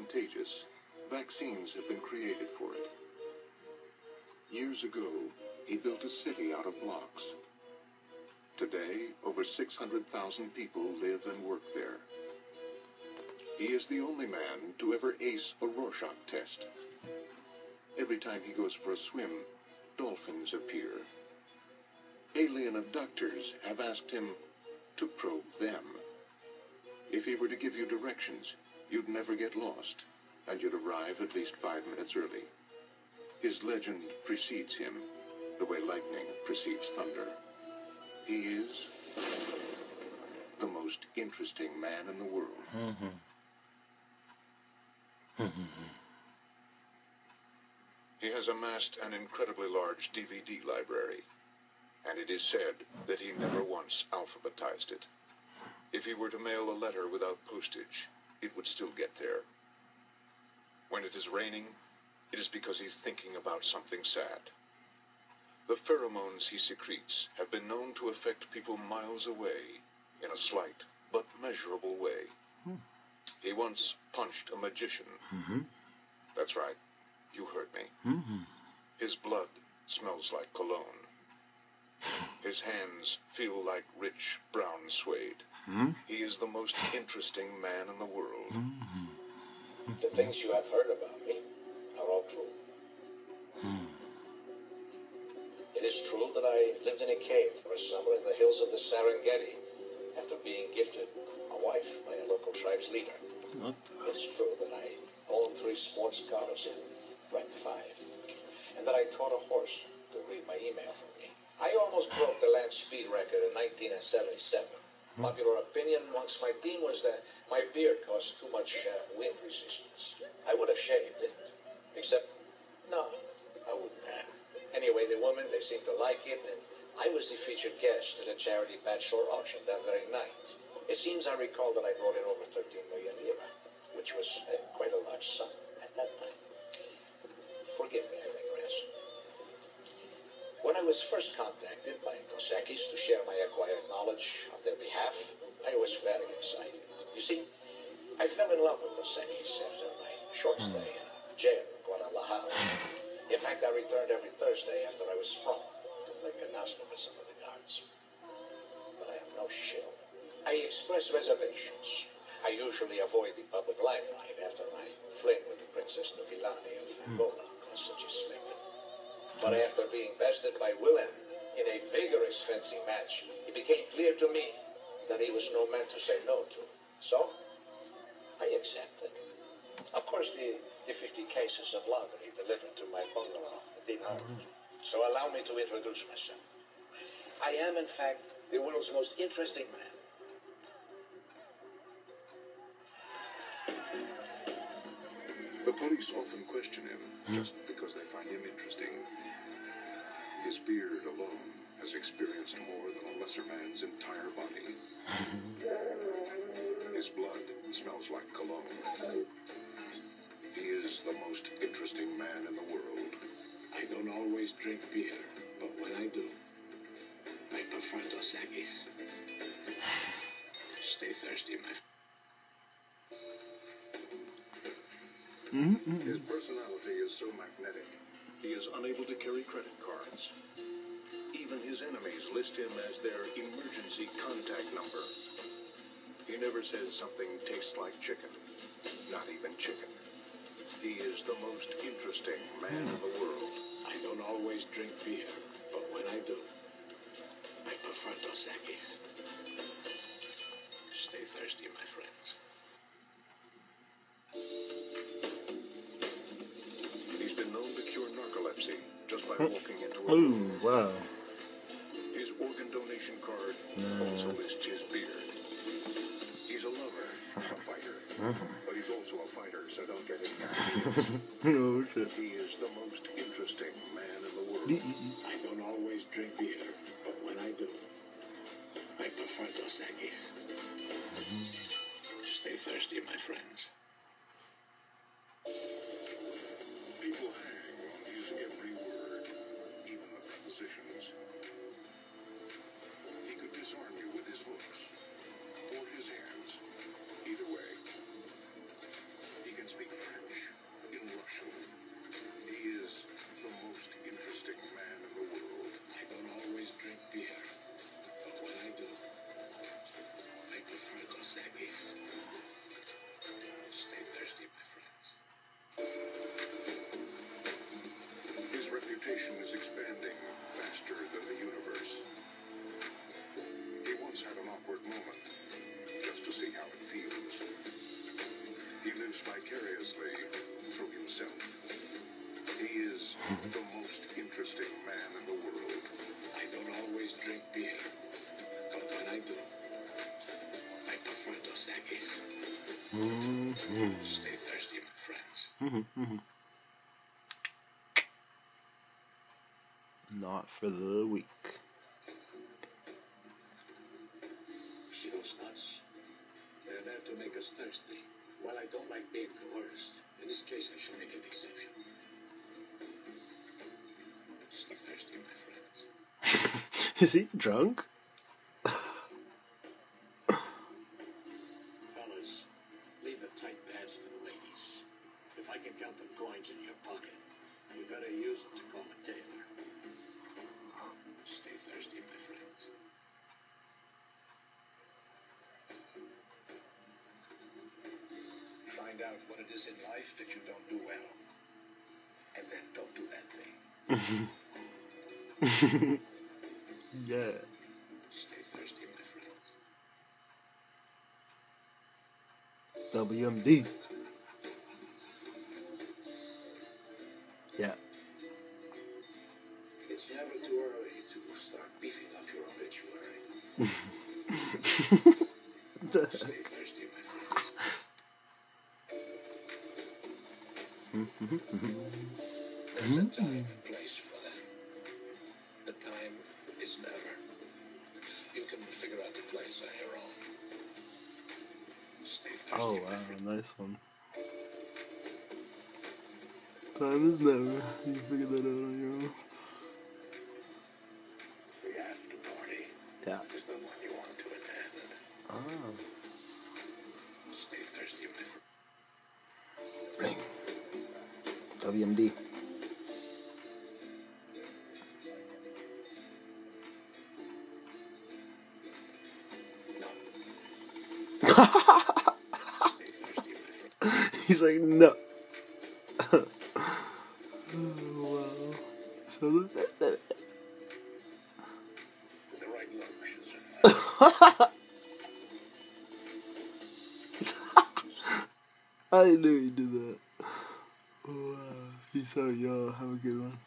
contagious, vaccines have been created for it. Years ago, he built a city out of blocks. Today, over 600,000 people live and work there. He is the only man to ever ace a Rorschach test. Every time he goes for a swim, dolphins appear. Alien abductors have asked him to probe them. If he were to give you directions, you'd never get lost, and you'd arrive at least 5 minutes early. His legend precedes him, the way lightning precedes thunder. He is the most interesting man in the world. He has amassed an incredibly large DVD library, and it is said that he never once alphabetized it. If he were to mail a letter without postage, it would still get there. When it is raining, it is because he's thinking about something sad. The pheromones he secretes have been known to affect people miles away in a slight but measurable way. He once punched a magician. That's right, you heard me. His blood smells like cologne. His hands feel like rich brown suede. He is the most interesting man in the world. The things you have heard about me are all true. It is true that I lived in a cave for a summer in the hills of the Serengeti after being gifted a wife by a local tribe's leader. It is true that I owned 3 sports cars and drank 5, and that I taught a horse to read my email for me. I almost broke the land speed record in 1977. Popular opinion amongst my team was that my beard caused too much wind resistance. I would have shaved it, except, no, I wouldn't have. Anyway, the women, they seemed to like it, and I was the featured guest at a charity bachelor auction that very night. It seems I recall that I brought in over 13 million lira, which was quite a large sum at that time. Forgive me, I digress. When I was first contacted by Dos Equis to share my acquired knowledge on their behalf, I was very excited. You see, I fell in love with Dos Equis after my short stay in jail in Guadalajara. In fact, I returned every Thursday after I was sprung to play canasta with some of the guards. But I am no shill. I express reservations. I usually avoid the public limelight after my fling with the Princess Nubilani of Angola caused such a smack. But after being bested by Willem in a vigorous fencing match, it became clear to me that he was no man to say no to. So, I accepted. Of course, the 50 cases of lottery delivered to my bungalow didn't hurt. So allow me to introduce myself. I am, in fact, the world's most interesting man. The police often question him just because they find him interesting. His beard alone has experienced more than a lesser man's entire body. His blood smells like cologne. He is the most interesting man in the world. I don't always drink beer, but when I do, I prefer Dos Equis. Stay thirsty, my friend. His personality is so magnetic, he is unable to carry credit cards. Even his enemies list him as their emergency contact number. He never says something tastes like chicken, not even chicken. He is the most interesting man in the world. I don't always drink beer, but when I do, I prefer Dos Equis. Stay thirsty, my friends. He's been known to cure narcolepsy just by walking into a Ooh, wow. His organ donation card also lists his beard. He's a lover, a fighter, but he's also a fighter, so don't get him confused. No shit. He is the most interesting man in the world. I don't always drink beer, but when I do, I prefer Dos Equis. Stay thirsty, my friends. People hang on his every word, even the prepositions. He could disarm you with his looks, or his hands. Either way, he can speak civilization is expanding faster than the universe. He once had an awkward moment, just to see how it feels. He lives vicariously through himself. He is the most interesting man in the world. I don't always drink beer, but when I do, I prefer Dos Equis. Stay thirsty, my friends. Not for the weak. See those nuts? They're there to make us thirsty. Well, I don't like being coerced. In this case, I shall make an exception. Stay thirsty, my friends. Is he drunk? Fellas, leave the tight pads to the ladies. If I can count the coins in your pocket, you better use them to call a tailor. Stay thirsty, my friends. Find out what it is in life that you don't do well. And then don't do that thing. Yeah. Stay thirsty, my friends. WMD. Yeah. It's never too early to start beefing up your obituary. Stay thirsty, my friends. There's a time and place for that. The time is never. You can figure out the place on your own. Stay thirsty, Oh my wow, friend. nice one. Time is never. You figure that out on your own. The after party Yeah. is the one you want to attend. Ah. Stay thirsty, my friend. WMD. Stay thirsty, my friend. He's like, no. Oh, wow. So The right look should suffice. I knew he did that. Wow. Peace out, y'all. Have a good one.